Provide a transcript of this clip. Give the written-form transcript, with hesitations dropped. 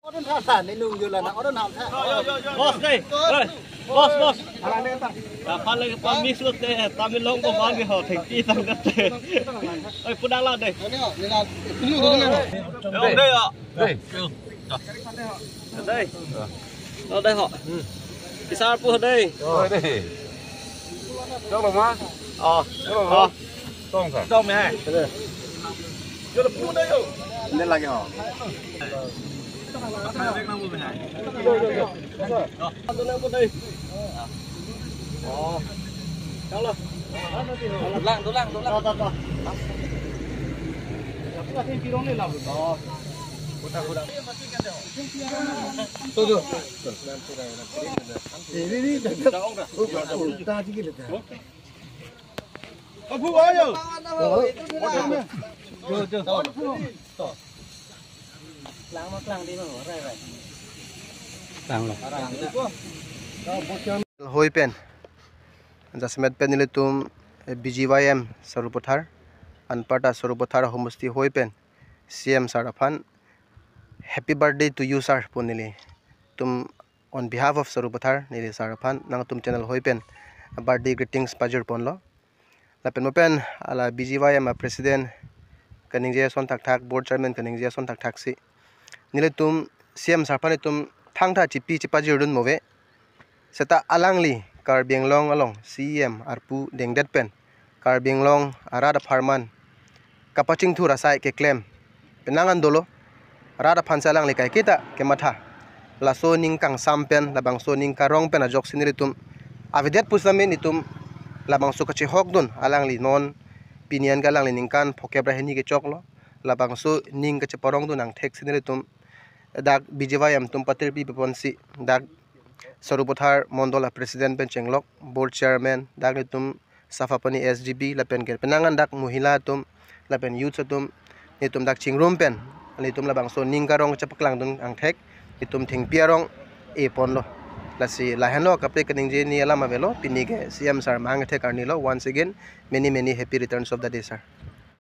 Orang thasa ni nung jualan orang ham tha. Bos deh, bos. Apa lagi pamis lu deh, Tamil long ko bang ke ho, thengki tang kat deh. Pudang lah deh. Đây ạ. Đây. Đây. Ở đây họ. Cái sao pu đây? Rồi đây. Cho lòng má. Tông cả. Tông này. Cho là pu đây rồi. Nên là họ. Hoi pen jasmet pen ile tum BGYM Sarupothar Anparta Sarupothar Homusti hoi pen CM Sarafan happy birthday to you sir ponili tum on behalf of Sarupothar nili Sarafan nang tum channel hoi pen birthday greetings pajur ponlo la pen mo pen ala BGYM president kaningje son thak board chairman kaningje son thak si nile tum CM Sarafan tum thangtha chipi chipajur dun move seta alangli Karbianglong along CM arpu dengdet pen Karbianglong arada farman kapaching thu rasai ke claim penangan dolo arada phansalang le kai kita ke matha la so ning kang sampen labang so ning karong pen ajok siniri tum avidet pusame ni tum labang so kachi hok dun alangli non pinian galang ning kan phokebra heni ke choklo labang so ning kachi parong dun ang thek siniri tum dak BGYM tum patir pi ponsi dak Sarupothar Mondola President pen chenglok board chairman dak tum safapani SGB la pen ger penangan dak muhila tum la pen youth tum ni tum dak chingrum pen ni tum la bang so ningkarong chapaklang dun ang thek ni tum thingpiarong e ponlo la si la hano kapre kaningje ni ala mavelo pinige CM sir mang thek arnilo once again many happy returns of the day sir.